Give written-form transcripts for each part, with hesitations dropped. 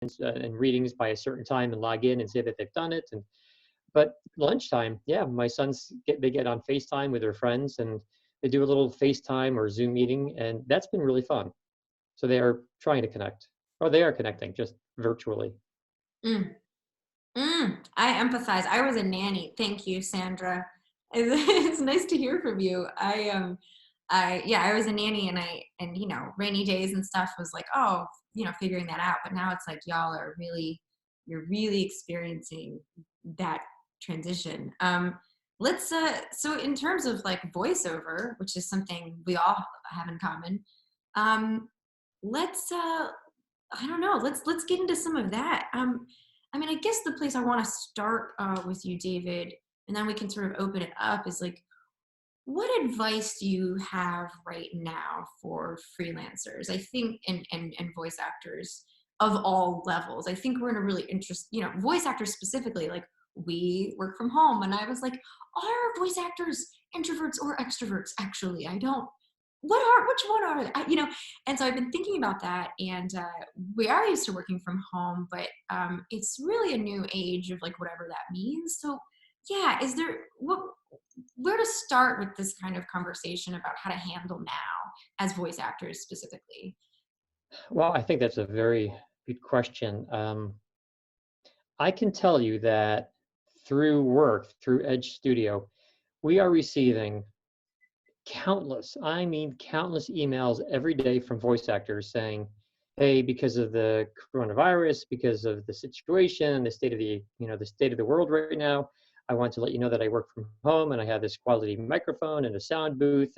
and readings by a certain time and log in and say that they've done it. And but lunchtime, yeah, my sons get on FaceTime with their friends, and they do a little FaceTime or Zoom meeting, and that's been really fun. So they are trying to connect, or they are connecting just virtually. Mm, I empathize. I was a nanny. Thank you, Sandra. It's nice to hear from you. Yeah, I was a nanny, and rainy days and stuff was like, oh, figuring that out. But now it's like y'all are you're really experiencing that transition. So in terms of like voiceover, which is something we all have in common, um, let's I don't know, let's get into some of that. I mean, I guess the place I want to start with you, David, and then we can sort of open it up is like, what advice do you have right now for freelancers? I think, and voice actors of all levels. I think we're in a really voice actors specifically, like we work from home. And I was like, are voice actors introverts or extroverts? Actually, I don't, which one are they? And so I've been thinking about that. And we are used to working from home, but it's really a new age of like whatever that means. So yeah, where to start with this kind of conversation about how to handle now as voice actors specifically? Well, I think that's a very good question. I can tell you that through work, through Edge Studio, we are receiving countless, I mean countless emails every day from voice actors saying, hey, because of the coronavirus, because of the situation, the state of the state of the world right now, I want to let you know that I work from home and I have this quality microphone and a sound booth,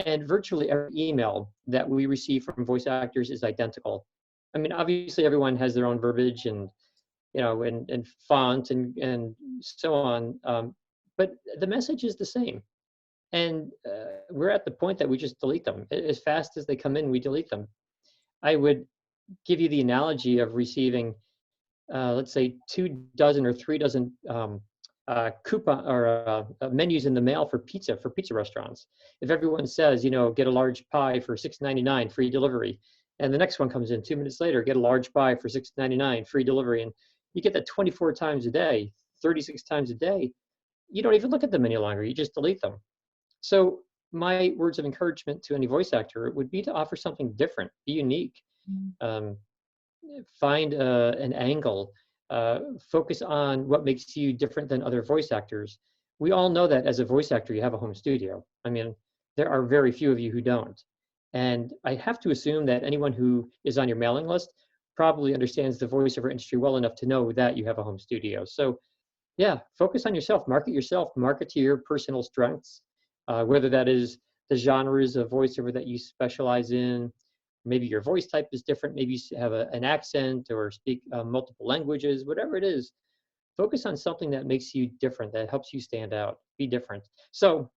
and virtually every email that we receive from voice actors is identical. I mean, obviously everyone has their own verbiage and and font and so on, but the message is the same. And we're at the point that we just delete them as fast as they come in. We delete them. I would give you the analogy of receiving, let's say, 2 dozen or 3 dozen coupon or menus in the mail for pizza restaurants. If everyone says, get a large pie for $6.99 free delivery, and the next one comes in 2 minutes later, get a large pie for $6.99 free delivery, and you get that 24 times a day, 36 times a day, you don't even look at them any longer. You just delete them. So my words of encouragement to any voice actor would be to offer something different, be unique, um, find an angle, focus on what makes you different than other voice actors. We all know that as a voice actor, you have a home studio. I mean, there are very few of you who don't. And I have to assume that anyone who is on your mailing list probably understands the voiceover industry well enough to know that you have a home studio. So yeah, focus on yourself, market to your personal strengths, whether that is the genres of voiceover that you specialize in. Maybe your voice type is different. Maybe you have an accent or speak multiple languages, whatever it is. Focus on something that makes you different, that helps you stand out, be different. So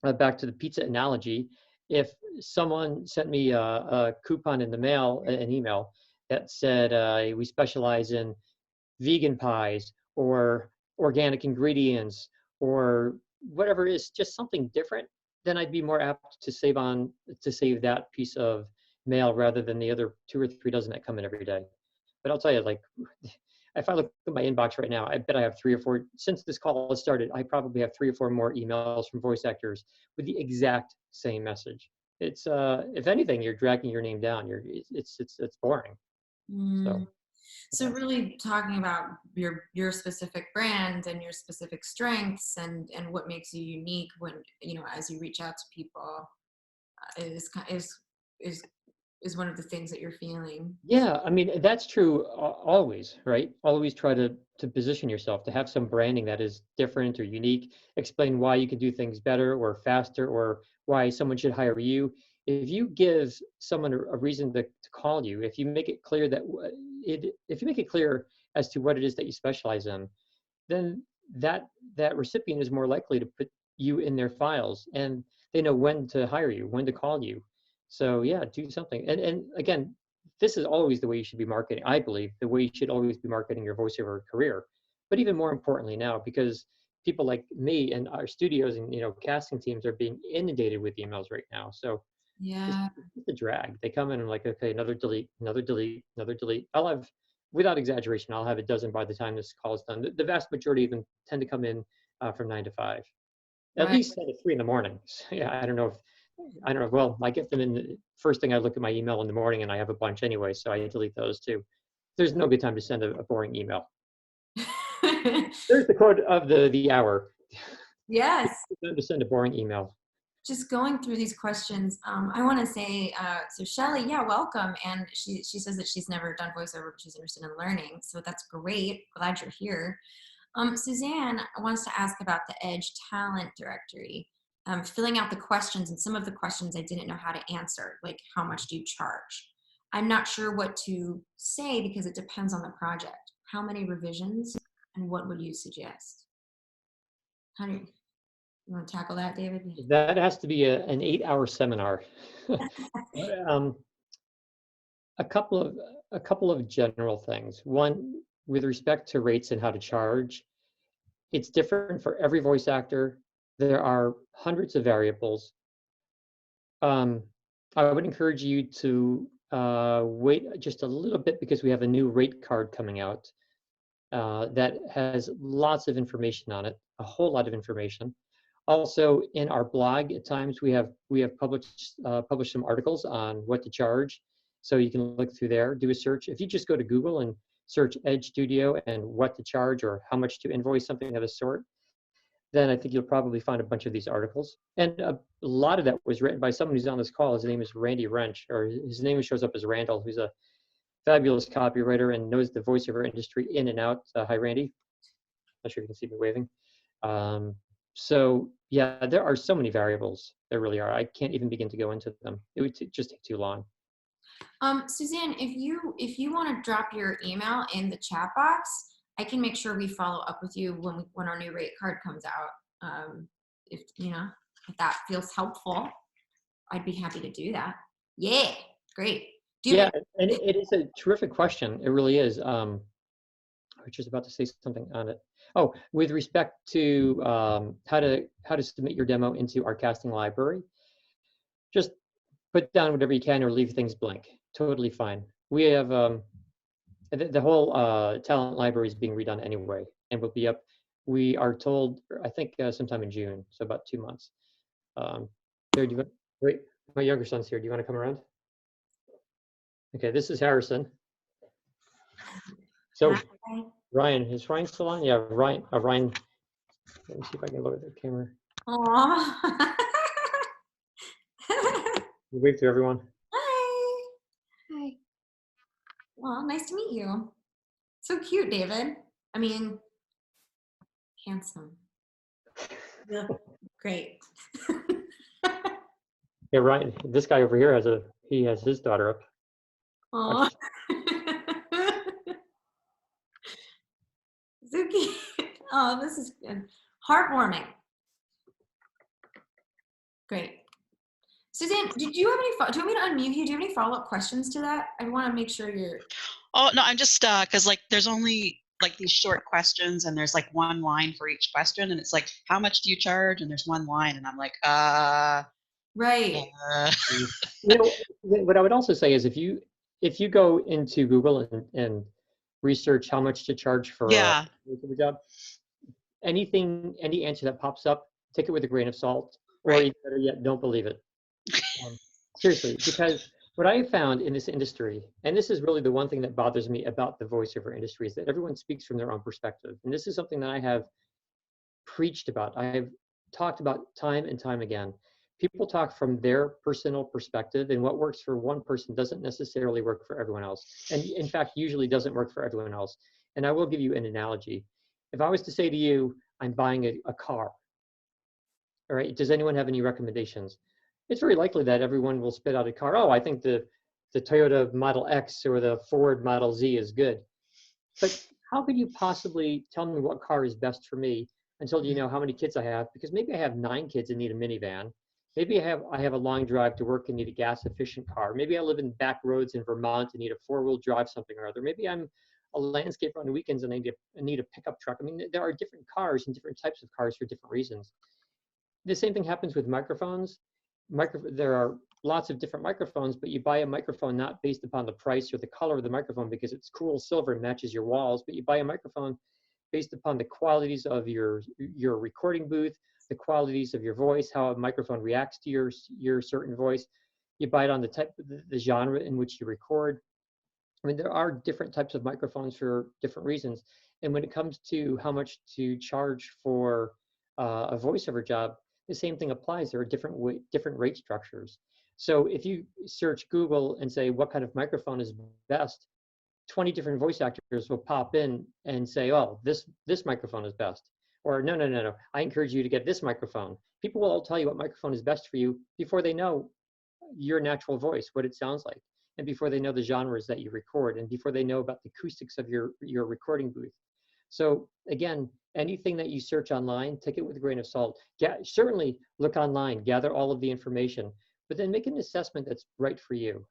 back to the pizza analogy, if someone sent me a coupon in the mail, an email that said, we specialize in vegan pies or organic ingredients or whatever it is, just something different, then I'd be more apt to save that piece of mail rather than the other 2 or 3 dozen that come in every day. But I'll tell you, like, if I look at my inbox right now, I bet I have 3 or 4, since this call has started, I probably have 3 or 4 more emails from voice actors with the exact same message. It's if anything, you're dragging your name down. It's boring. So So yeah. really talking about your specific brand and your specific strengths and what makes you unique when as you reach out to people is is one of the things that you're feeling. Yeah, I mean, that's true always, right? Always try to position yourself, to have some branding that is different or unique, explain why you can do things better or faster or why someone should hire you. If you give someone a reason to call you, if you make it clear if you make it clear as to what it is that you specialize in, then that recipient is more likely to put you in their files, and they know when to hire you, when to call you. So yeah, do something. And again, this is always the way you should be marketing. I believe the way you should always be marketing your voiceover career, but even more importantly now, because people like me and our studios and casting teams are being inundated with emails right now. So Yeah. It's a drag. They come in and like, okay, another delete, another delete, another delete. I'll have, without exaggeration, I'll have a dozen by the time this call is done. The vast majority of them tend to come in from 9 to 5, at Right. least 10 to 3 in the morning. So, yeah, I don't know. Well, I get them in the first thing. I look at my email in the morning, and I have a bunch anyway, so I delete those too. There's no good time to send a boring email. There's the quote of the hour. Yes. Time to send a boring email. Just going through these questions, I want to say, so Shelly, yeah, welcome. And she says that she's never done voiceover, but she's interested in learning. So that's great. Glad you're here. Suzanne wants to ask about the Edge Talent Directory. Filling out the questions, and some of the questions I didn't know how to answer, like how much do you charge? I'm not sure what to say because it depends on the project. How many revisions and what would you suggest? How do you want to tackle that, David? That has to be an 8-hour seminar. A couple of general things. One, with respect to rates and how to charge, it's different for every voice actor. There are hundreds of variables. I would encourage you to wait just a little bit because we have a new rate card coming out that has lots of information on it, a whole lot of information. Also, in our blog, at times we have published some articles on what to charge, so you can look through there, do a search. If you just go to Google and search Edge Studio and what to charge or how much to invoice, something of the sort, then I think you'll probably find a bunch of these articles. And a lot of that was written by someone who's on this call. His name is Randy Wrench, or his name shows up as Randall, who's a fabulous copywriter and knows the voiceover industry in and out. Hi, Randy. Not sure if you can see me waving. So yeah, there are so many variables. There really are. I can't even begin to go into them. It would just take too long. Suzanne, if you want to drop your email in the chat box, I can make sure we follow up with you when our new rate card comes out. If if that feels helpful, I'd be happy to do that. Yeah, great. Yeah, and it is a terrific question. It really is. I was just about to say something on it. Oh, with respect to how to submit your demo into our casting library, just put down whatever you can or leave things blank. Totally fine. We have the whole talent library is being redone anyway, and will be up. We are told, I think, sometime in June, so about 2 months. Here, do you want, wait, my younger son's here. Do you want to come around? Okay, this is Harrison. So, Hi. Ryan, is Ryan still on? Yeah, Ryan. Ryan. Let me see if I can lower the camera. Aww. Wave to everyone. Hi. Hi. Well, nice to meet you. So cute, David. I mean, handsome. Yeah, great. Yeah, Ryan. This guy over here has his daughter up. Aww. So cute. Oh, this is good. Heartwarming. Great. Suzanne, did you have any? Do you want me to unmute you? Do you have any follow-up questions to that? I want to make sure you're. Oh no, I'm just because like there's only like these short questions and there's like one line for each question and it's like how much do you charge and there's one line and I'm like Right. What I would also say is if you go into Google and research how much to charge for yeah a job, any answer that pops up, take it with a grain of salt, or right. even better yet, don't believe it. Seriously, because what I have found in this industry, and this is really the one thing that bothers me about the voiceover industry, is that everyone speaks from their own perspective. And this is something that I have preached about. I have talked about time and time again. People talk from their personal perspective, and what works for one person doesn't necessarily work for everyone else. And in fact, usually doesn't work for everyone else. And I will give you an analogy. If I was to say to you, I'm buying a car, all right, does anyone have any recommendations? It's very likely that everyone will spit out a car. Oh, I think the Toyota Model X or the Ford Model Z is good. But how could you possibly tell me what car is best for me until you know how many kids I have? Because maybe I have 9 kids and need a minivan. Maybe I have a long drive to work and need a gas efficient car. Maybe I live in back roads in Vermont and need a 4-wheel drive something or other. Maybe I'm a landscaper on the weekends and I need a pickup truck. I mean, there are different cars and different types of cars for different reasons. The same thing happens with microphones. There are lots of different microphones, but you buy a microphone not based upon the price or the color of the microphone because it's cool silver and matches your walls, but you buy a microphone based upon the qualities of your recording booth, the qualities of your voice, how a microphone reacts to your certain voice. You buy it on the type, the genre in which you record. I mean, there are different types of microphones for different reasons. And when it comes to how much to charge for a voiceover job, the same thing applies. There are different rate structures. So if you search Google and say, what kind of microphone is best, 20 different voice actors will pop in and say, oh, this microphone is best. Or no, I encourage you to get this microphone. People will all tell you what microphone is best for you before they know your natural voice, what it sounds like, and before they know the genres that you record, and before they know about the acoustics of your recording booth. So again, anything that you search online, take it with a grain of salt. Certainly look online, gather all of the information, but then make an assessment that's right for you.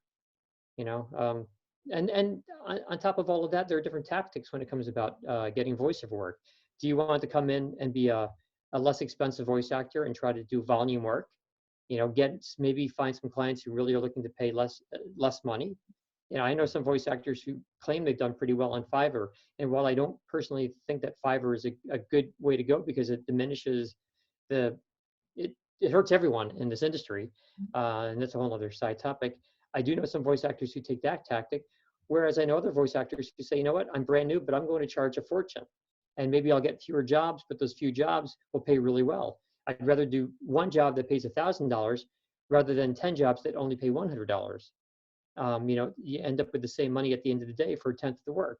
You know, and on top of all of that, there are different tactics when it comes about getting voiceover work. Do you want to come in and be a less expensive voice actor and try to do volume work? You know, maybe find some clients who really are looking to pay less money. You know, I know some voice actors who claim they've done pretty well on Fiverr. And while I don't personally think that Fiverr is a good way to go because it diminishes it hurts everyone in this industry, and that's a whole other side topic. I do know some voice actors who take that tactic, whereas I know other voice actors who say, you know what, I'm brand new, but I'm going to charge a fortune. And maybe I'll get fewer jobs, but those few jobs will pay really well. I'd rather do one job that pays $1,000 rather than 10 jobs that only pay $100. You know, you end up with the same money at the end of the day for a tenth of the work.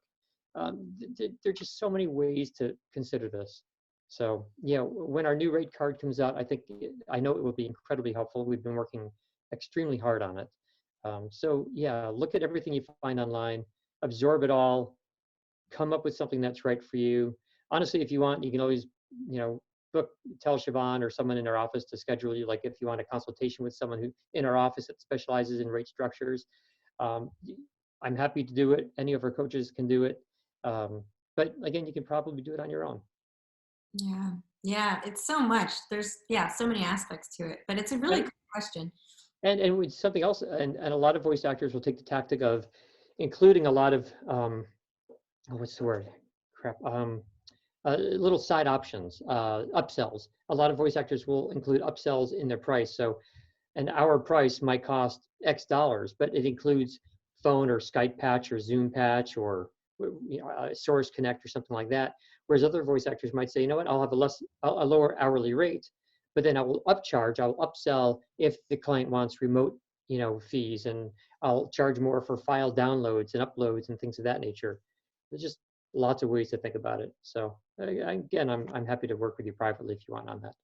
There are just so many ways to consider this. So, you know, when our new rate card comes out, I know it will be incredibly helpful. We've been working extremely hard on it. So yeah, look at everything you find online, absorb it all, come up with something that's right for you. Honestly, if you want, you can always, you know, tell Siobhan or someone in our office to schedule you. Like if you want a consultation with someone who in our office that specializes in rate structures, I'm happy to do it. Any of our coaches can do it. But again, you can probably do it on your own. Yeah, it's so much. There's so many aspects to it, but it's a really good question. And with something else, and a lot of voice actors will take the tactic of including a lot of what's the word? Little side options, upsells. A lot of voice actors will include upsells in their price. So an hour price might cost X dollars, but it includes phone or Skype patch or Zoom patch or Source Connect or something like that. Whereas other voice actors might say, you know what, I'll have a lower hourly rate, but then I will upsell if the client wants remote, fees, and I'll charge more for file downloads and uploads and things of that nature. There's just lots of ways to think about it. So again, I'm happy to work with you privately if you want on that.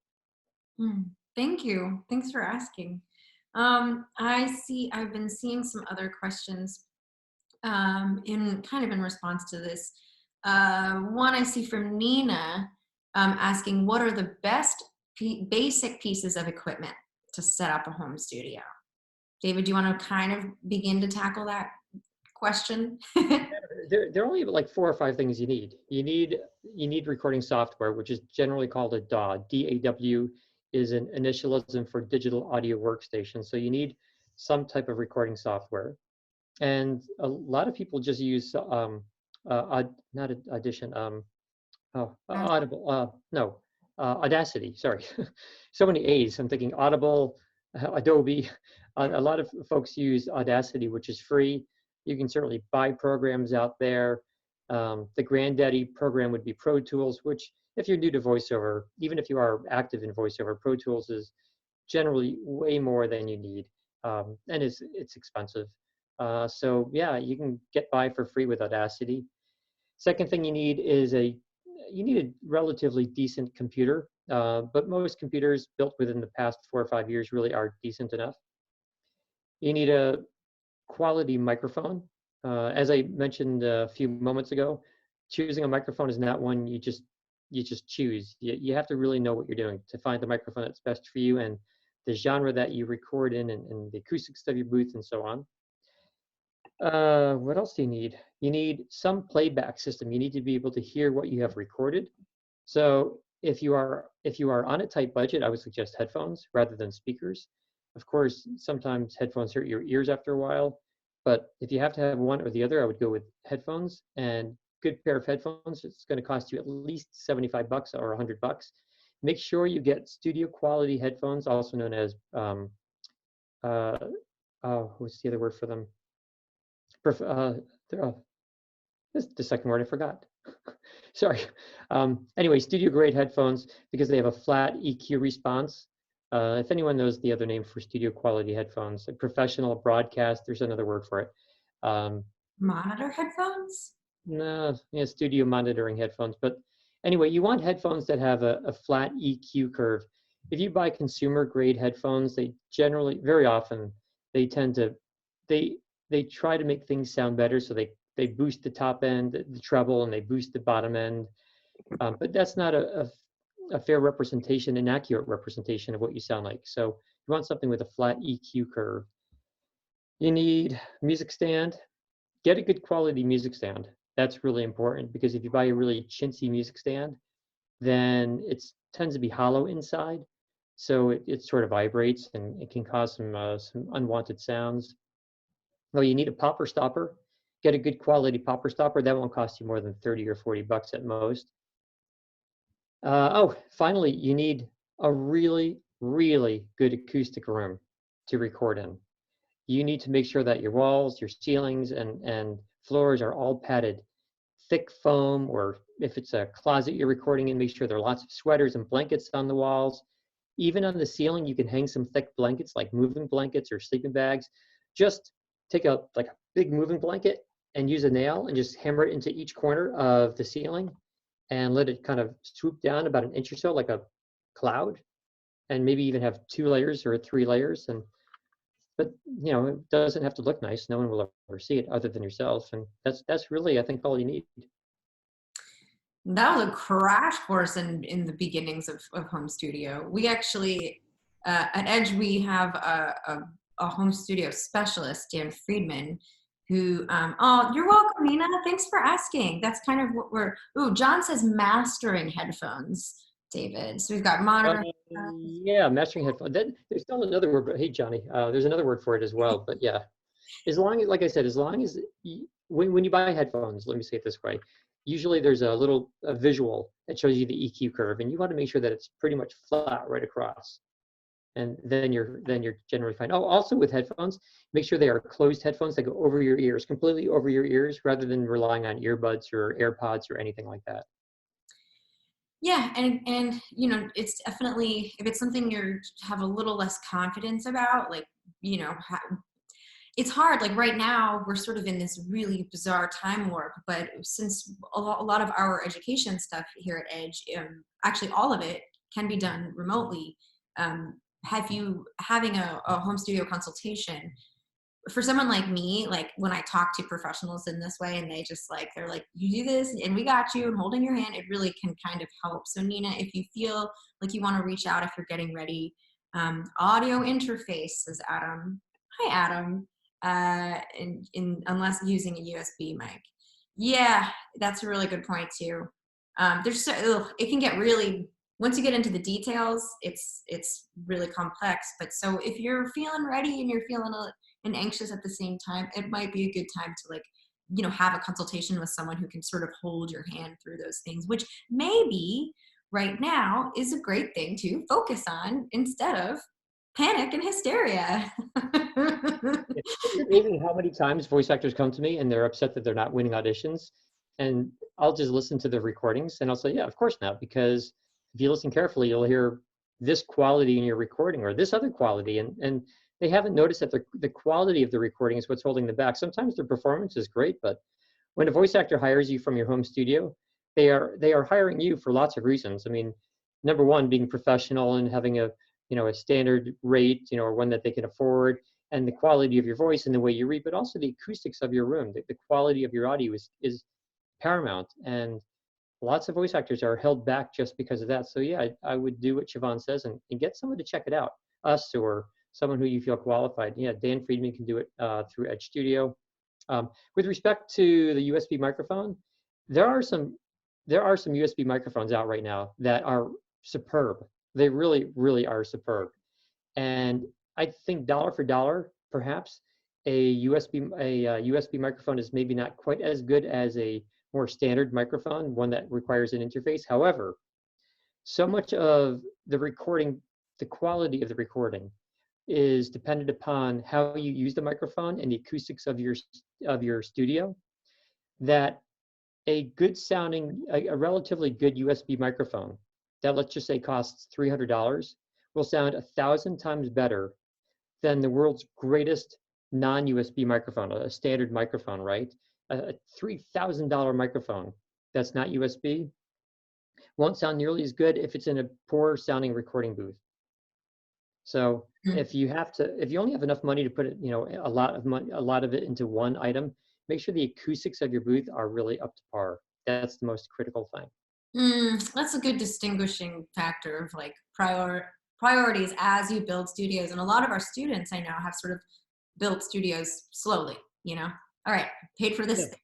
Thank you. Thanks for asking. I've been seeing some other questions in response to this. One I see from Nina asking, what are the best basic pieces of equipment to set up a home studio? David, do you want to kind of begin to tackle that question? There are only like 4 or 5 things you need. You need recording software, which is generally called a DAW. DAW is an initialism for digital audio workstation. So you need some type of recording software. And a lot of people just use Audacity. Sorry, so many A's. I'm thinking Audible, Adobe. A lot of folks use Audacity, which is free. You can certainly buy programs out there. The granddaddy program would be Pro Tools, which if you're new to voiceover, even if you are active in voiceover, Pro Tools is generally way more than you need, and it's expensive. So yeah, you can get by for free with Audacity. Second thing you need is a relatively decent computer, but most computers built within the past 4 or 5 years really are decent enough. You need a quality microphone. As I mentioned a few moments ago, choosing a microphone is not one you just choose. You have to really know what you're doing to find the microphone that's best for you and the genre that you record in and the acoustics of your booth and so on. What else do you need? You need some playback system. You need to be able to hear what you have recorded. So if you are on a tight budget, I would suggest headphones rather than speakers. Of course, sometimes headphones hurt your ears after a while, but if you have to have one or the other, I would go with headphones. And good pair of headphones, it's going to cost you at least 75 bucks or 100 bucks. Make sure you get studio quality headphones, also known as uh, what's the other word for them? This the second word I forgot. Sorry. Anyway, studio grade headphones, because they have a flat EQ response. If anyone knows the other name for studio quality headphones, like professional broadcast, there's another word for it. Monitor headphones? No, yeah, studio monitoring headphones. But anyway, you want headphones that have a flat EQ curve. If you buy consumer grade headphones, they generally, very often, they tend to, they try to make things sound better. So they boost the top end, the treble, and they boost the bottom end. But that's not a fair representation, an accurate representation of what you sound like. So you want something with a flat EQ curve. You need music stand. Get a good quality music stand. That's really important, because if you buy a really chintzy music stand, then it tends to be hollow inside. So it sort of vibrates, and it can cause some unwanted sounds. Well, you need a popper stopper. Get a good quality popper stopper. That won't cost you more than 30 or 40 bucks at most. Finally, you need a really, really good acoustic room to record in. You need to make sure that your walls, your ceilings, and floors are all padded. Thick foam, or if it's a closet you're recording in, make sure there are lots of sweaters and blankets on the walls. Even on the ceiling, you can hang some thick blankets, like moving blankets or sleeping bags. Just take a big moving blanket and use a nail and just hammer it into each corner of the ceiling, and let it kind of swoop down about an inch or so, like a cloud, and maybe even have 2 layers or 3 layers. But it doesn't have to look nice. No one will ever see it other than yourself, and that's really, I think, all you need. That was a crash course in the beginnings of home studio. We actually, at Edge, we have a home studio specialist, Dan Friedman, who, oh, you're welcome, Nina. Thanks for asking. That's kind of what John says mastering headphones, David. So we've got monitor. Yeah, mastering headphones. There's still another word, but hey, Johnny, there's another word for it as well. But yeah, as long as, like I said, as long as when you buy headphones, let me say it this way, usually there's a visual that shows you the EQ curve, and you want to make sure that it's pretty much flat right across. And then you're generally fine. Oh, also with headphones, make sure they are closed headphones that go over your ears, completely over your ears, rather than relying on earbuds or AirPods or anything like that. Yeah, and it's definitely, if it's something you have a little less confidence about, like, it's hard. Like right now, we're sort of in this really bizarre time warp, but since a lot of our education stuff here at Edge, actually all of it can be done remotely. Having a home studio consultation, for someone like me, like when I talk to professionals in this way and they're like, you do this and we got you and holding your hand, it really can kind of help. So Nina, if you feel like you want to reach out, if you're getting ready, audio interface, says Adam. Hi, Adam. Unless using a USB mic. Yeah, that's a really good point too. It can get really, once you get into the details, it's really complex. But so if you're feeling ready and you're feeling and anxious at the same time, it might be a good time to have a consultation with someone who can sort of hold your hand through those things, which maybe right now is a great thing to focus on instead of panic and hysteria. It's amazing how many times voice actors come to me and they're upset that they're not winning auditions. And I'll just listen to the recordings and I'll say, yeah, of course not. Because if you listen carefully, you'll hear this quality in your recording or this other quality. And they haven't noticed that the quality of the recording is what's holding them back. Sometimes their performance is great, but when a voice actor hires you from your home studio, they are hiring you for lots of reasons. I mean, number one, being professional and having a standard rate, or one that they can afford, and the quality of your voice and the way you read, but also the acoustics of your room. The quality of your audio is paramount, and lots of voice actors are held back just because of that. So yeah, I would do what Siobhan says and get someone to check it out, us or someone who you feel qualified. Yeah, Dan Friedman can do it through Edge Studio. With respect to the USB microphone, there are some USB microphones out right now that are superb. They really, really are superb. And I think dollar for dollar, perhaps a USB microphone is maybe not quite as good as a more standard microphone, one that requires an interface. However, so much of the recording, the quality of the recording, is dependent upon how you use the microphone and the acoustics of your studio, that a good sounding, a relatively good USB microphone that, let's just say, costs $300 will sound 1,000 times better than the world's greatest non-USB microphone, a standard microphone, right? A $3,000 microphone that's not USB won't sound nearly as good if it's in a poor sounding recording booth. So if you only have enough money to put it, a lot of it into one item, make sure the acoustics of your booth are really up to par. That's the most critical thing. That's a good distinguishing factor of like priorities as you build studios. And a lot of our students I know have sort of built studios slowly, all right, paid for this thing,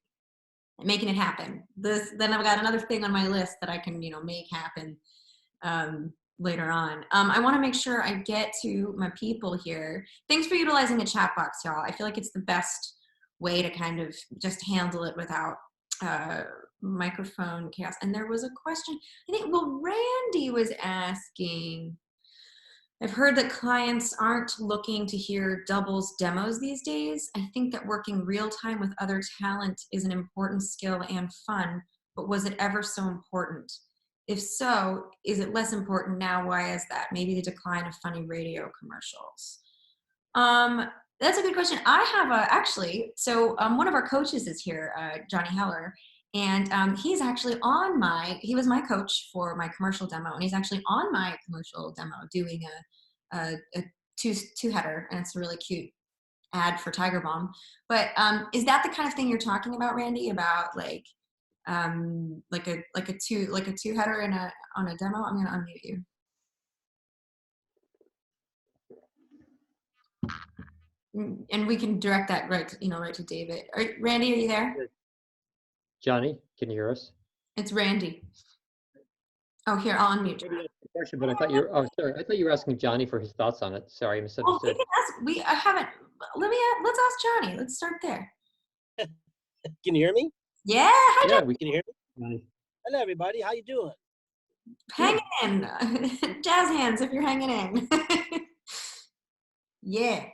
making it happen. Then I've got another thing on my list that I can, make happen later on. I want to make sure I get to my people here. Thanks for utilizing the chat box, y'all. I feel like it's the best way to kind of just handle it without microphone chaos. And there was a question, I think, Randy was asking, I've heard that clients aren't looking to hear doubles demos these days. I think that working real time with other talent is an important skill and fun, but was it ever so important? If so, is it less important now? Why is that? Maybe the decline of funny radio commercials. That's a good question. I have one of our coaches is here, Johnny Heller, and he's actually he was my coach for my commercial demo, and he's actually on my commercial demo doing a two-header, and it's a really cute ad for Tiger Balm. But is that the kind of thing you're talking about, Randy? About like a two-header on a demo? I'm gonna unmute you. And we can direct that right to David. Randy, are you there? Johnny, can you hear us? It's Randy. Oh, here, I'll unmute you. Question, but I thought you were asking Johnny for his thoughts on it. Sorry, I misunderstood. Let's ask Johnny. Let's start there. Can you hear me? Yeah, hi, Johnny. We can hear me. Hello, everybody. How you doing? Hanging in. Jazz hands if you're hanging in. Yeah.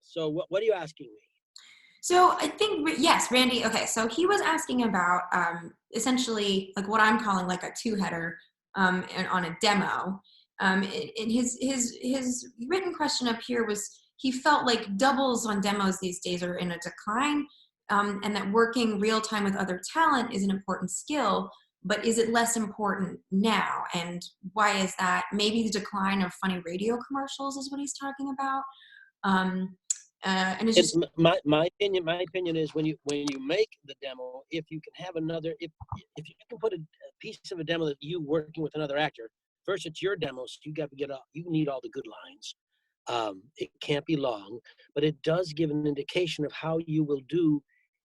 So what are you asking me? So I think, yes, Randy, okay, so he was asking about essentially like what I'm calling like a two-header on a demo. And his written question up here was he felt like doubles on demos these days are in a decline, and that working real time with other talent is an important skill, but is it less important now? And why is that? Maybe the decline of funny radio commercials is what he's talking about. And it's just my opinion is when you make the demo, if you can have if you can put a piece of a demo that you working with another actor, first it's your demo, so you need all the good lines. It can't be long, but it does give an indication of how you will do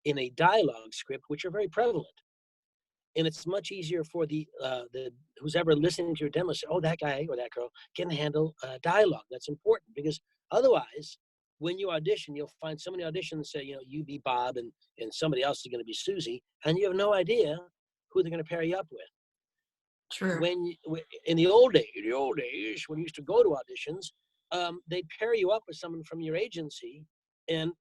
in a dialogue script, which are very prevalent. And it's much easier for the who's ever listening to your demo say, oh, that guy or that girl can handle dialogue. That's important, because otherwise, when you audition, you'll find so many auditions say, you be Bob and somebody else is going to be Susie, and you have no idea who they're going to pair you up with. True. In the old days, when you used to go to auditions, they'd pair you up with someone from your agency. And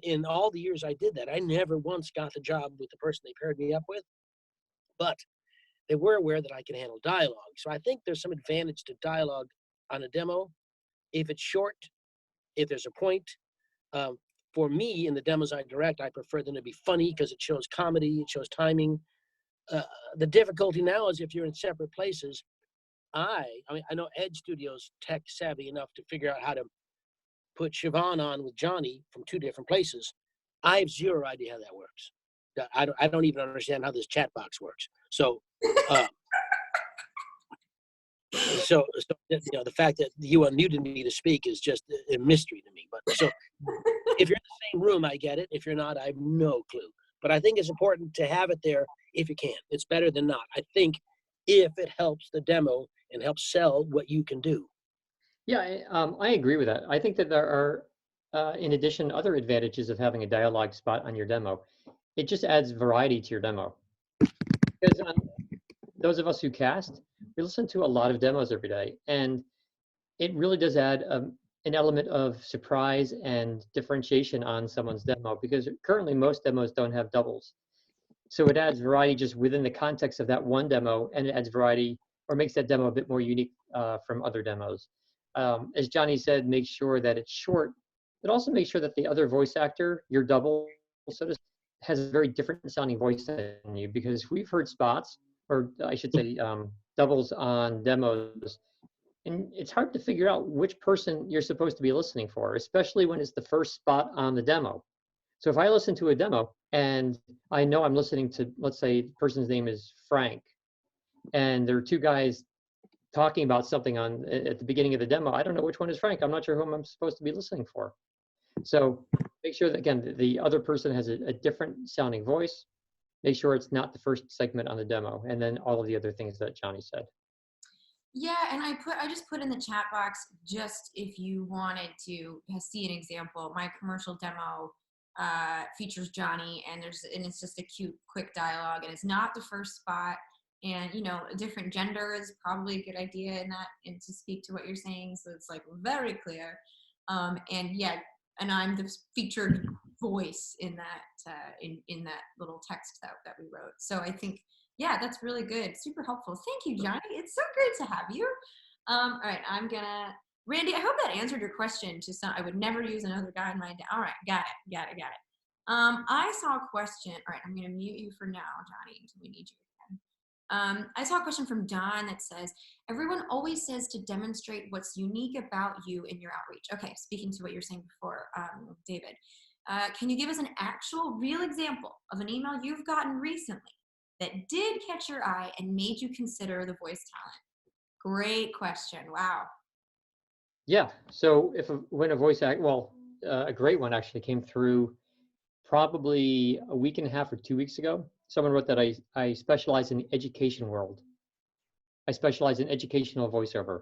in all the years I did that, I never once got the job with the person they paired me up with. But they were aware that I can handle dialogue. So I think there's some advantage to dialogue on a demo. If it's short, if there's a point. For me, in the demos I direct, I prefer them to be funny because it shows comedy, it shows timing. The difficulty now is if you're in separate places. I know Ed Studio's tech savvy enough to figure out how to put Siobhan on with Johnny from two different places. I have zero idea how that works. I don't even understand how this chat box works. So, the fact that you unmuted me to speak is just a mystery to me. But so, if you're in the same room, I get it. If you're not, I have no clue. But I think it's important to have it there if you can. It's better than not. I think if it helps the demo and helps sell what you can do. Yeah, I agree with that. I think that there are, in addition, other advantages of having a dialogue spot on your demo. It just adds variety to your demo. Because those of us who cast, we listen to a lot of demos every day, and it really does add an element of surprise and differentiation on someone's demo, because currently most demos don't have doubles. So it adds variety just within the context of that one demo, and it adds variety or makes that demo a bit more unique from other demos. As Johnny said, make sure that it's short, but also make sure that the other voice actor, your double, so to speak, has a very different sounding voice than you, because we've heard spots, or I should say doubles on demos, and it's hard to figure out which person you're supposed to be listening for, especially when it's the first spot on the demo. So if I listen to a demo and I know I'm listening to, let's say the person's name is Frank, and there are two guys talking about something on at the beginning of the demo, I don't know which one is Frank. I'm not sure whom I'm supposed to be listening for. So make sure that, again, the other person has a different sounding voice. Make sure it's not the first segment on the demo, and then all of the other things that Johnny said. Yeah, and I just put in the chat box, just if you wanted to see an example. My commercial demo features Johnny, and it's just a cute, quick dialogue, and it's not the first spot. And a different gender is probably a good idea in that, and to speak to what you're saying, so it's like very clear. And yeah, and I'm the featured voice in that in that little text that we wrote. So I think, yeah, that's really good. Super helpful. Thank you, Johnny. It's so great to have you. All right, Randy, I hope that answered your question. I would never use another guy in my, all right, got it. I saw a question. All right, I'm gonna mute you for now, Johnny, until we need you again. I saw a question from Don that says, everyone always says to demonstrate what's unique about you in your outreach. Okay, speaking to what you were saying before, David, can you give us an actual real example of an email you've gotten recently that did catch your eye and made you consider the voice talent? Great question. Wow. Yeah. So when a voice act, well, a great one actually came through probably a week and a half or 2 weeks ago. Someone wrote that I specialize in the education world. I specialize in educational voiceover.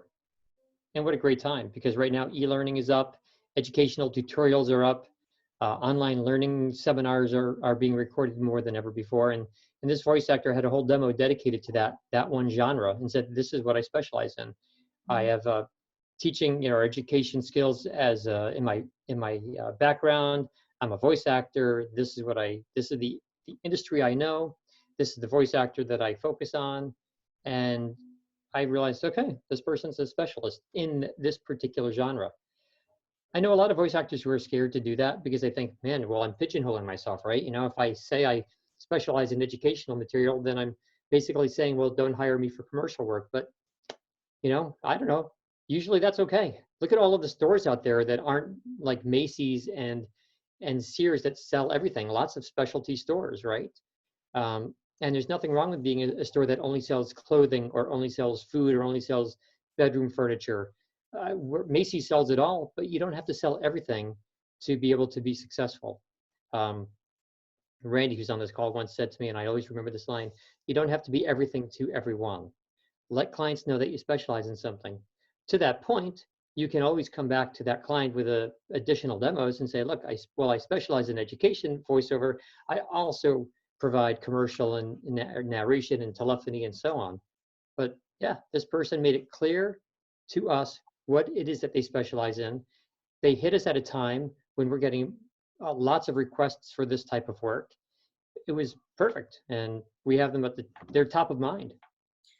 And what a great time, because right now e-learning is up, educational tutorials are up, online learning seminars are being recorded more than ever before. And this voice actor had a whole demo dedicated to that one genre and said, this is what I specialize in. I have teaching, education skills as in my background. I'm a voice actor. This is the industry I know. This is the voice actor that I focus on. And I realized, okay, this person's a specialist in this particular genre. I know a lot of voice actors who are scared to do that because they think, man, well, I'm pigeonholing myself, right? If I say I specialize in educational material, then I'm basically saying, well, don't hire me for commercial work. But, I don't know. Usually that's okay. Look at all of the stores out there that aren't like Macy's and Sears that sell everything. Lots of specialty stores, right? And there's nothing wrong with being a store that only sells clothing or only sells food or only sells bedroom furniture. Macy's sells it all, but you don't have to sell everything to be able to be successful. Randy, who's on this call, once said to me, and I always remember this line, you don't have to be everything to everyone. Let clients know that you specialize in something. To that point, you can always come back to that client with additional demos and say, look, I specialize in education voiceover. I also provide commercial and narration and telephony and so on. But yeah, this person made it clear to us what it is that they specialize in. They hit us at a time when we're getting lots of requests for this type of work. It was perfect. And we have them they're top of mind.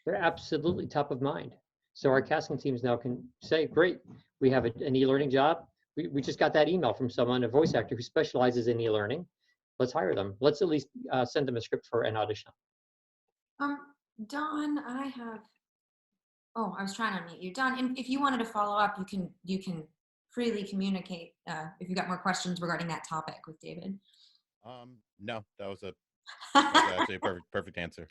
They're absolutely top of mind. So our casting teams now can say, great, we have an e-learning job. We just got that email from someone, a voice actor who specializes in e-learning. Let's hire them. Let's at least send them a script for an audition. Don, I was trying to unmute you. Don, and if you wanted to follow up, you can freely communicate if you got more questions regarding that topic with David. No, that was actually a perfect answer.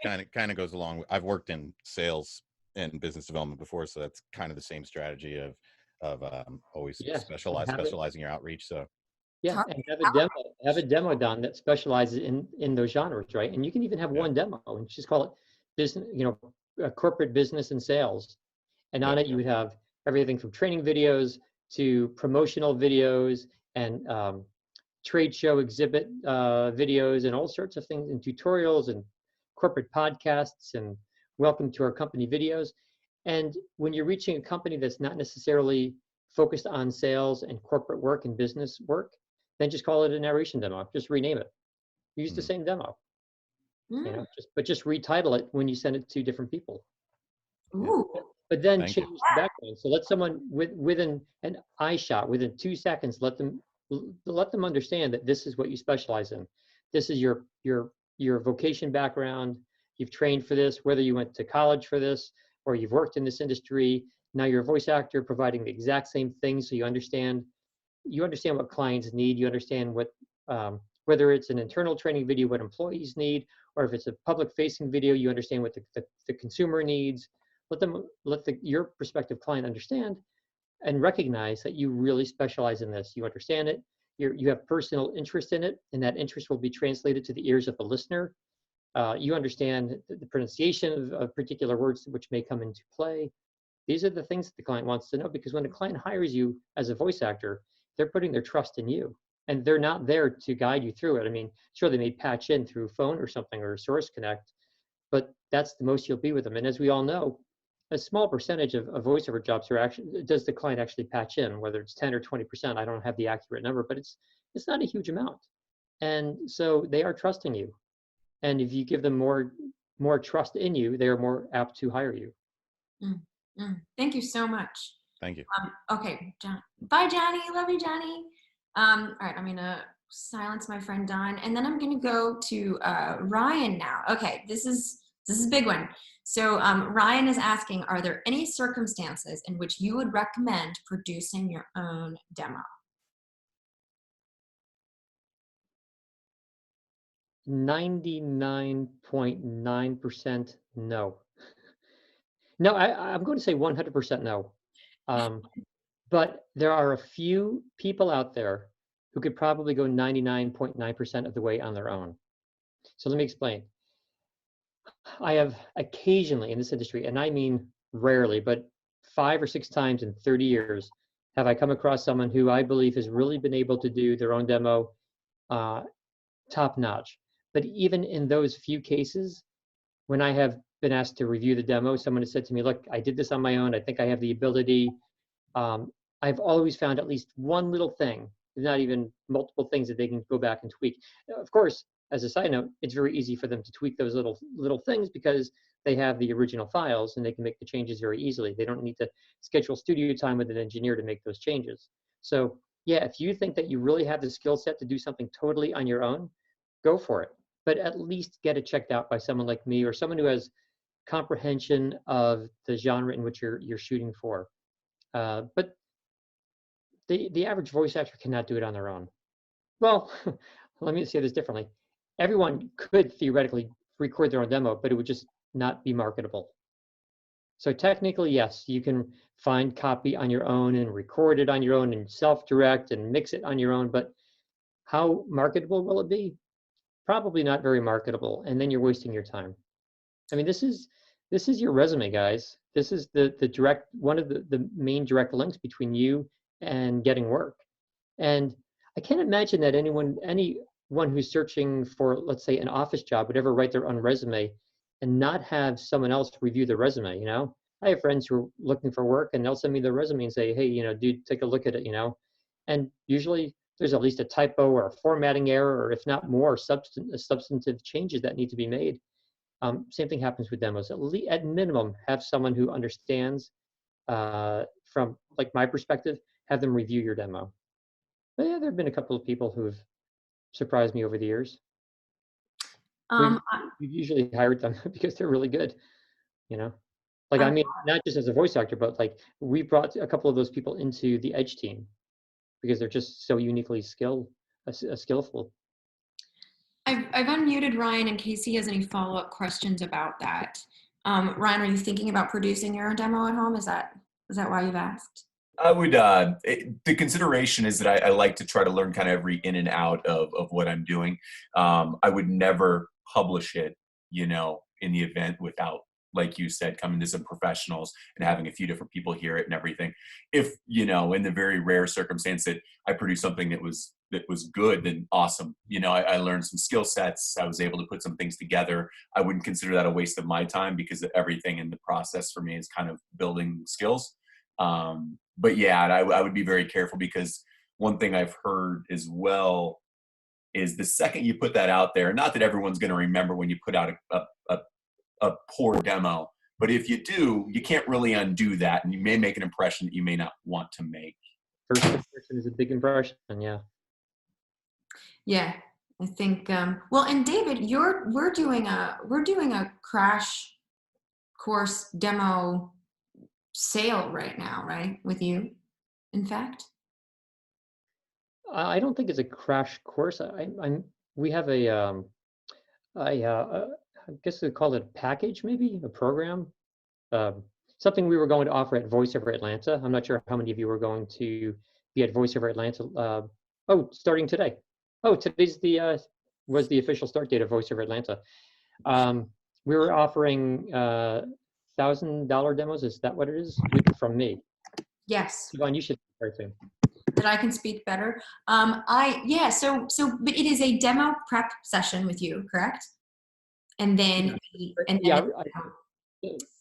Kind of goes along. I've worked in sales and business development before, so that's kind of the same strategy of always specializing your outreach. So yeah, and have a demo done that specializes in those genres, right? And you can even have one demo and just call it business, corporate business and sales. And on it you would have everything from training videos to promotional videos and trade show exhibit videos and all sorts of things, and tutorials and corporate podcasts and welcome to our company videos. And when you're reaching a company that's not necessarily focused on sales and corporate work and business work, then just call it a narration demo. Just rename it. Use the same demo. You know, just retitle it when you send it to different people. Ooh. But then Thank you. change the background. So let someone within an eye shot, within 2 seconds, let them understand that this is what you specialize in. This is your vocation background. You've trained for this, whether you went to college for this or you've worked in this industry. Now you're a voice actor providing the exact same thing, so you understand what clients need. You understand what whether it's an internal training video, what employees need, or if it's a public-facing video, you understand what the consumer needs. Let your prospective client understand and recognize that you really specialize in this. You understand it. You have personal interest in it, and that interest will be translated to the ears of the listener. You understand the pronunciation of particular words which may come into play. These are the things that the client wants to know, because when a client hires you as a voice actor, they're putting their trust in you, and they're not there to guide you through it. I mean, sure, they may patch in through phone or something or Source Connect, but that's the most you'll be with them. And as we all know, a small percentage of voiceover jobs are actually, does the client actually patch in, whether it's 10 or 20%. I don't have the accurate number, but it's not a huge amount. And so they are trusting you. And if you give them more trust in you, they are more apt to hire you. Thank you so much. Thank you. Okay, John. Bye, Johnny. Love you, Johnny. All right, I'm gonna silence my friend Don, and then I'm gonna go to Ryan now. Okay, this is a big one. So Ryan is asking, are there any circumstances in which you would recommend producing your own demo? 99.9% no. No, I'm going to say 100% no. But there are a few people out there who could probably go 99.9% of the way on their own. So let me explain. I have occasionally in this industry, and I mean rarely, but 5 or 6 times in 30 years, have I come across someone who I believe has really been able to do their own demo top notch. But even in those few cases, when I have been asked to review the demo, someone has said to me, look, I did this on my own. I think I have the ability. I've always found at least one little thing, not even multiple things that they can go back and tweak. Of course, as a side note, it's very easy for them to tweak those little things because they have the original files and they can make the changes very easily. They don't need to schedule studio time with an engineer to make those changes. So yeah, if you think that you really have the skill set to do something totally on your own, go for it. But at least get it checked out by someone like me or someone who has comprehension of the genre in which you're shooting for. But the average voice actor cannot do it on their own. Well, let me say this differently. Everyone could theoretically record their own demo, but it would just not be marketable. So technically, yes, you can find copy on your own and record it on your own and self-direct and mix it on your own, but how marketable will it be? Probably not very marketable, and then you're wasting your time. I mean, this is your resume, guys. This is the direct, one of the main direct links between you and getting work. And I can't imagine that anyone who's searching for, let's say, an office job would ever write their own resume and not have someone else review the resume. You know, I have friends who are looking for work and they'll send me their resume and say, hey, you know, dude, take a look at it, you know. And usually there's at least a typo or a formatting error, or if not more, substantive changes that need to be made. Same thing happens with demos. At minimum, have someone who understands from like my perspective, have them review your demo. But yeah, there have been a couple of people who have surprised me over the years. We've usually hired them because they're really good, you know. Like, I mean, not just as a voice actor, but like we brought a couple of those people into the Edge team because they're just so uniquely skillful. I've unmuted Ryan in case he has any follow-up questions about that. Ryan, are you thinking about producing your own demo at home? Is that why you've asked? I would, the consideration is that I like to try to learn kind of every in and out of what I'm doing. I would never publish it, you know, in the event without like you said, coming to some professionals and having a few different people hear it and everything. If, you know, in the very rare circumstance that I produced something that was good, then awesome. You know, I learned some skill sets. I was able to put some things together. I wouldn't consider that a waste of my time, because everything in the process for me is kind of building skills. But yeah, I would be very careful, because one thing I've heard as well is the second you put that out there, not that everyone's going to remember when you put out a poor demo, but if you do, you can't really undo that, and you may make an impression that you may not want to make. First impression is a big impression, yeah. Yeah, I think. Well, and David, we're doing a crash course demo sale right now, right? With you, in fact. I don't think it's a crash course. We have I guess they call it a package, maybe a program, something we were going to offer at VoiceOver Atlanta. I'm not sure how many of you were going to be at VoiceOver Atlanta. Starting today. Today's was the official start date of VoiceOver Atlanta. We were offering $1,000 demos. Is that what it is? From me. Yes. Yvonne, you should start too. That I can speak better. But it is a demo prep session with you, correct? And then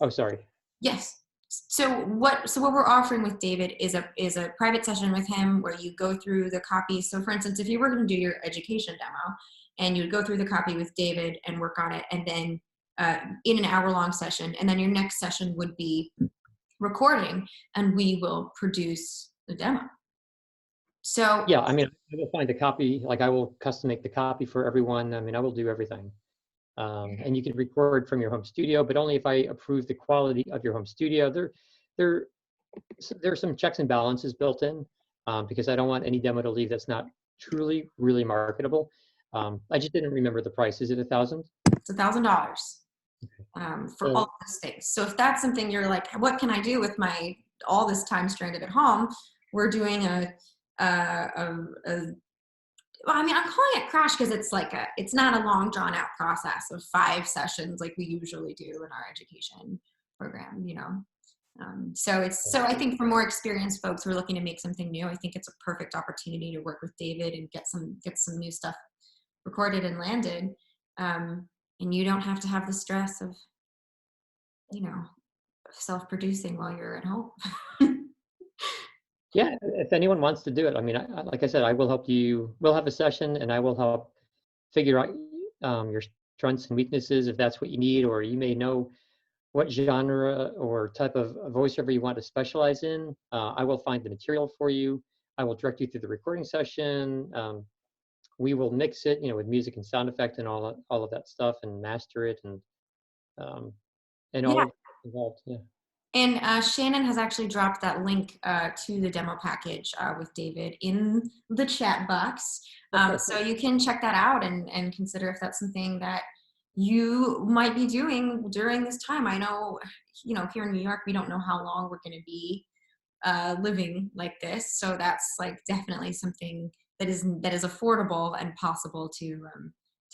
sorry. Yes. So what we're offering with David is a private session with him where you go through the copies. So for instance, if you were going to do your education demo, and you would go through the copy with David and work on it, and then in an hour-long session, and then your next session would be recording, and we will produce the demo. So yeah, I mean, I will find a copy. Like, I will custom make the copy for everyone. I mean, I will do everything. And you can record from your home studio, but only if I approve the quality of your home studio. There are some checks and balances built in, because I don't want any demo to leave that's not truly really marketable. I just didn't remember the price. Is it $1,000? It's $1,000 for all of those things. So if that's something you're like, what can I do with all this time stranded at home? We're doing well, I mean, I'm calling it crash because it's not a long drawn out process of 5 sessions like we usually do in our education program, you know. So I think for more experienced folks who are looking to make something new, I think it's a perfect opportunity to work with David and get some new stuff recorded and landed. And you don't have to have the stress of, you know, self-producing while you're at home. Yeah, if anyone wants to do it, I mean, like I said, I will help you. We'll have a session, and I will help figure out your strengths and weaknesses if that's what you need, or you may know what genre or type of voiceover you want to specialize in. I will find the material for you. I will direct you through the recording session. We will mix it, you know, with music and sound effect and all of that stuff, and master it, and all of involved. Yeah. And Shannon has actually dropped that link to the demo package with David in the chat box. So you can check that out and consider if that's something that you might be doing during this time. I know, you know, here in New York, we don't know how long we're going to be living like this. So that's like definitely something that is affordable and possible to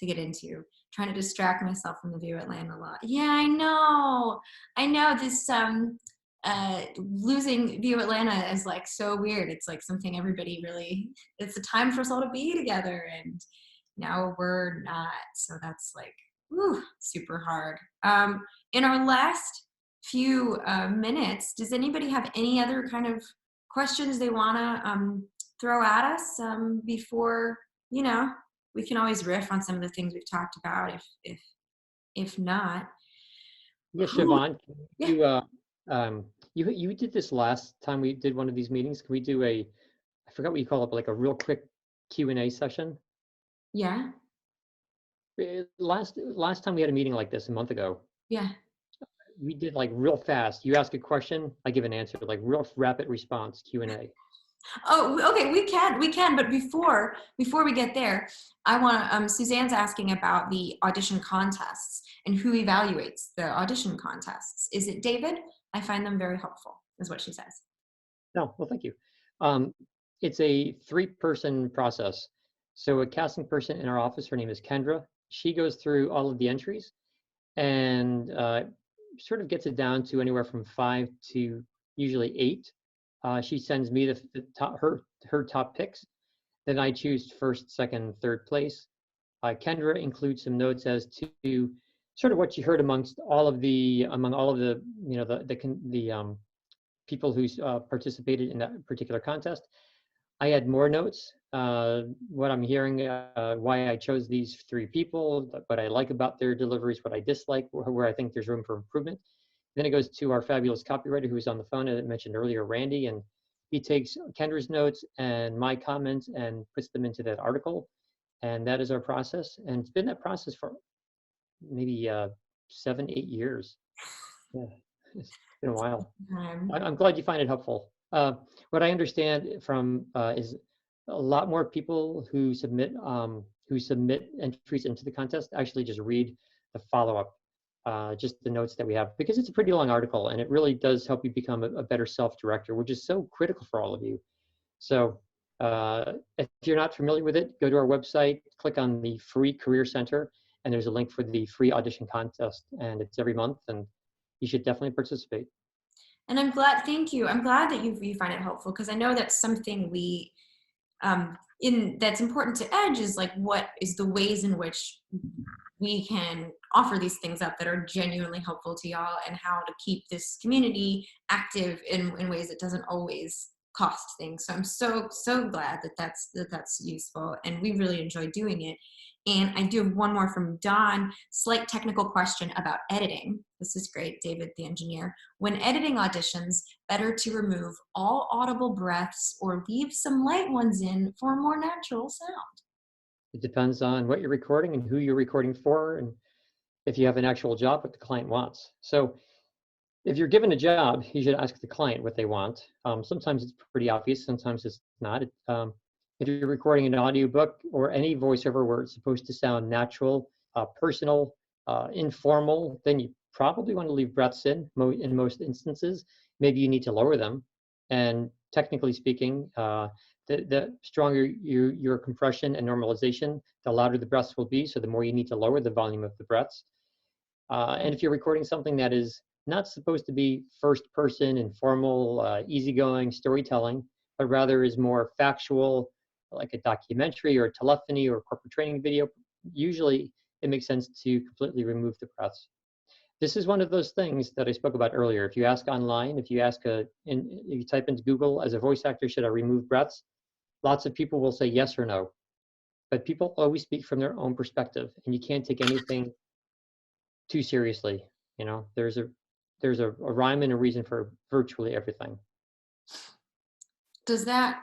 get into. Trying to distract myself from the view Atlanta a lot. Yeah, I know this losing View Atlanta is like so weird. It's like something everybody really, it's a time for us all to be together, and now we're not. So that's like, super hard. In our last few minutes, does anybody have any other kind of questions they want to throw at us before, you know, we can always riff on some of the things we've talked about if not. Yeah, Siobhan, you did this last time we did one of these meetings. Can we do I forgot what you call it, but like a real quick Q&A session? Yeah. Last time we had a meeting like this a month ago. Yeah. We did like real fast. You ask a question, I give an answer, like real rapid response Q&A. Oh, okay, we can, but before we get there, I want to, Suzanne's asking about the audition contests and who evaluates the audition contests. Is it David? I find them very helpful, is what she says. No, well, thank you. It's a 3-person process. So a casting person in our office, her name is Kendra. She goes through all of the entries, and sort of gets it down to anywhere from 5 to usually 8. She sends me the top, her top picks. Then I choose first, second, third place. Kendra includes some notes as to sort of what you heard among all of the people who participated in that particular contest. I add more notes, what I'm hearing, why I chose these 3 people, what I like about their deliveries, what I dislike, where I think there's room for improvement. Then it goes to our fabulous copywriter who's on the phone, as I mentioned earlier, Randy, and he takes Kendra's notes and my comments and puts them into that article. And that is our process. And it's been that process for maybe 7, 8 years. Yeah, it's been a while. I'm glad you find it helpful. What I understand from is a lot more people who submit entries into the contest actually just read the follow-up, just the notes that we have, because it's a pretty long article and it really does help you become a better self-director, which is so critical for all of you. So if you're not familiar with it, go to our website, click on the free Career Center, and there's a link for the free audition contest, and it's every month, and you should definitely participate. And I'm glad, thank you. I'm glad that you find it helpful, because I know that's something we, that's important to Edge, is like, what is the ways in which we can offer these things up that are genuinely helpful to y'all, and how to keep this community active in ways that doesn't always cost things. So I'm so glad that that's useful, and we really enjoy doing it. And I do have one more from Don. Slight technical question about editing. This is great, David, the engineer. When editing auditions, better to remove all audible breaths or leave some light ones in for a more natural sound? It depends on what you're recording and who you're recording for, and if you have an actual job, what the client wants. So if you're given a job, you should ask the client what they want. Sometimes it's pretty obvious, sometimes it's not. If you're recording an audiobook or any voiceover where it's supposed to sound natural, personal, informal, then you probably want to leave breaths in most instances. Maybe you need to lower them. And technically speaking, the stronger your compression and normalization, the louder the breaths will be. So the more you need to lower the volume of the breaths. And if you're recording something that is not supposed to be first person, informal, easygoing storytelling, but rather is more factual, like a documentary or telephony or corporate training video, usually it makes sense to completely remove the breaths. This is one of those things that I spoke about earlier. If you ask online, if you type into Google, as a voice actor, should I remove breaths? Lots of people will say yes or no. But people always speak from their own perspective, and you can't take anything too seriously. You know, there's a rhyme and a reason for virtually everything. Does that,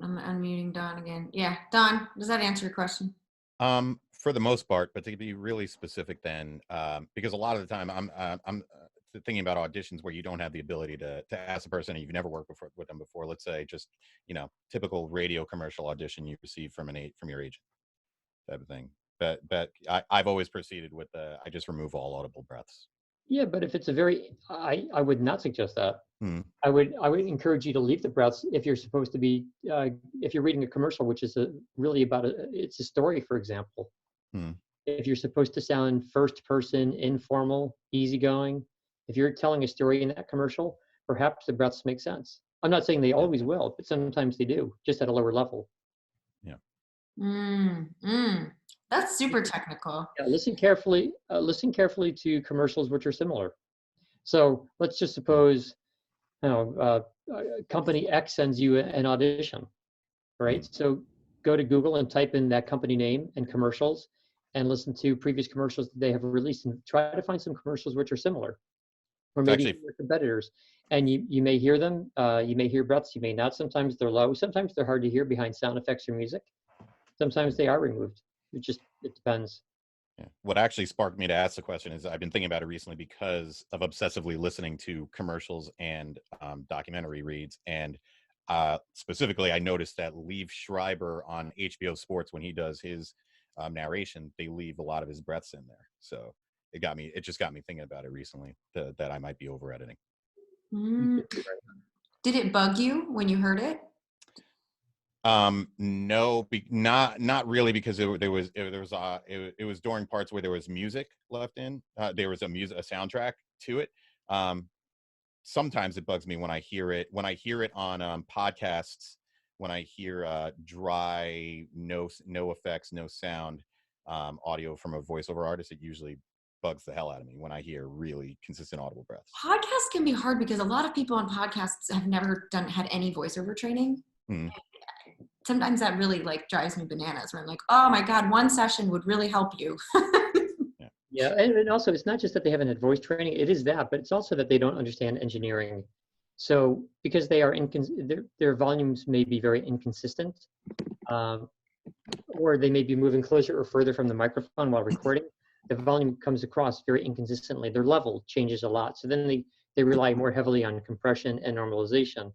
I'm unmuting Don again. Yeah, Don, does that answer your question? For the most part, but to be really specific then, because a lot of the time I'm thinking about auditions where you don't have the ability to ask a person and you've never worked with them before. Let's say just, typical radio commercial audition you receive from your agent type of thing. But I've always proceeded with I just remove all audible breaths. Yeah, but if it's I would not suggest that. I would encourage you to leave the breaths if you're supposed to be, if you're reading a commercial, which is really about it's a story, for example. If you're supposed to sound first person, informal, easygoing, if you're telling a story in that commercial, perhaps the breaths make sense. I'm not saying they always will, but sometimes they do, just at a lower level. Yeah. That's super technical. Yeah, listen carefully to commercials which are similar. So let's just suppose, company X sends you an audition, right? So go to Google and type in that company name and commercials, and listen to previous commercials that they have released, and try to find some commercials which are similar, or maybe competitors. And you may hear them. You may hear breaths. You may not. Sometimes they're low. Sometimes they're hard to hear behind sound effects or music. Sometimes they are removed. It depends. Yeah. What actually sparked me to ask the question is I've been thinking about it recently because of obsessively listening to commercials and documentary reads. And specifically, I noticed that Liev Schreiber on HBO Sports, when he does his narration, they leave a lot of his breaths in there. So it just got me thinking about it recently, that I might be over editing. Did it bug you when you heard it? No, not really, because it was during parts where there was music left in. There was a soundtrack to it. Sometimes it bugs me when I hear it on podcasts, when I hear dry, no effects, no sound audio from a voiceover artist. It usually bugs the hell out of me when I hear really consistent audible breaths. Podcasts can be hard because a lot of people on podcasts have never had any voiceover training. Mm. Sometimes that really like drives me bananas, where I'm like, oh my God, one session would really help you. Yeah, and also it's not just that they haven't had voice training, it is that, but it's also that they don't understand engineering. So because they are their volumes may be very inconsistent, or they may be moving closer or further from the microphone while recording, the volume comes across very inconsistently. Their level changes a lot. So then they rely more heavily on compression and normalization.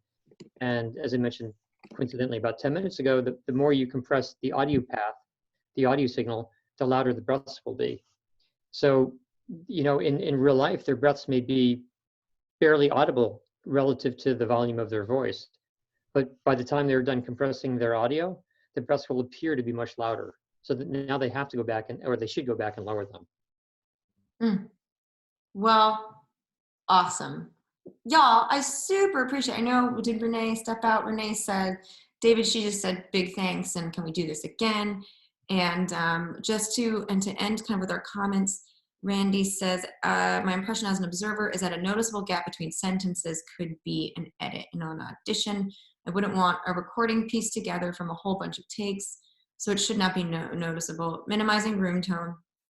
And as I mentioned, coincidentally, about 10 minutes ago, the more you compress the audio path, the audio signal, the louder the breaths will be. So, in real life, their breaths may be barely audible relative to the volume of their voice. But by the time they're done compressing their audio, the breaths will appear to be much louder. So that now they have to go back or they should go back and lower them. Well, awesome. Y'all, I super appreciate it. I know, did Renee step out? Renee said, David, she just said big thanks and can we do this again? And to end kind of with our comments, Randy says, my impression as an observer is that a noticeable gap between sentences could be an edit. In an audition, I wouldn't want a recording pieced together from a whole bunch of takes, so it should not be noticeable. Minimizing room tone,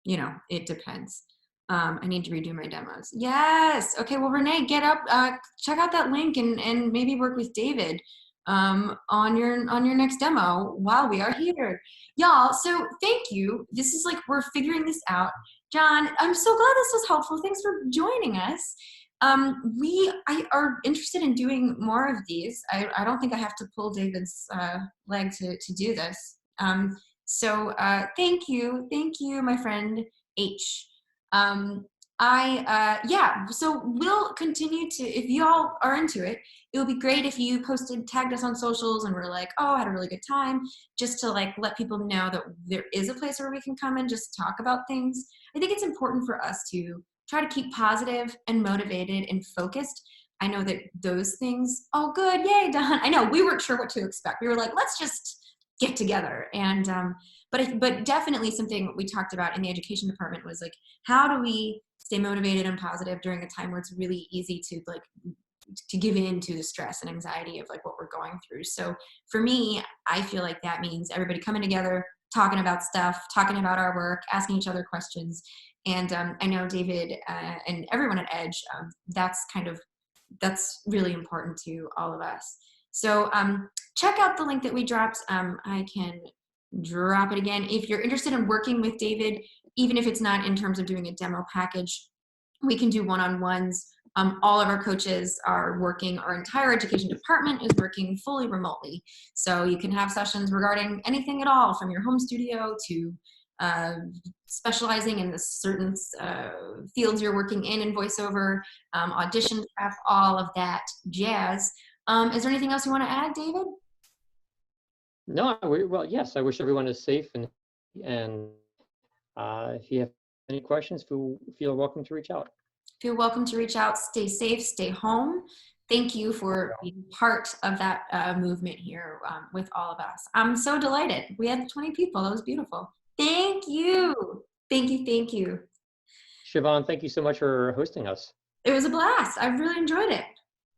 it depends. I need to redo my demos. Yes. Okay. Well, Renee, get up, check out that link and maybe work with David on your next demo while we are here. Y'all, so thank you. This is like, we're figuring this out. John, I'm so glad this was helpful. Thanks for joining us. I are interested in doing more of these. I don't think I have to pull David's leg to do this. So thank you, my friend H. So we'll continue to, if y'all are into it, it would be great if you tagged us on socials and we're like, oh, I had a really good time, just to like let people know that there is a place where we can come and just talk about things. I think it's important for us to try to keep positive and motivated and focused. I know that those things, oh good, yay, Don. I know we weren't sure what to expect. We were like, let's just get together. And but definitely something we talked about in the education department was like, how do we stay motivated and positive during a time where it's really easy to give in to the stress and anxiety of like what we're going through. So for me, I feel like that means everybody coming together, talking about stuff, talking about our work, asking each other questions. And I know David and everyone at Edge, that's really important to all of us. So check out the link that we dropped. I can drop it again. If you're interested in working with David, even if it's not in terms of doing a demo package, we can do one-on-ones. All of our coaches are working, our entire education department is working fully remotely. So you can have sessions regarding anything at all, from your home studio to specializing in the certain fields you're working in voiceover, audition prep, all of that jazz. Is there anything else you want to add, David? No, well, yes, I wish everyone is safe and if you have any questions, feel welcome to reach out. Feel welcome to reach out. Stay safe, stay home. Thank you for being part of that movement here with all of us. I'm so delighted. We had 20 people. That was beautiful. Thank you. Thank you. Siobhan, thank you so much for hosting us. It was a blast. I really enjoyed it.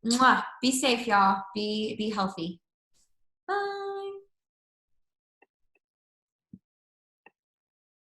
Mwah. Be safe, y'all. Be healthy. Bye.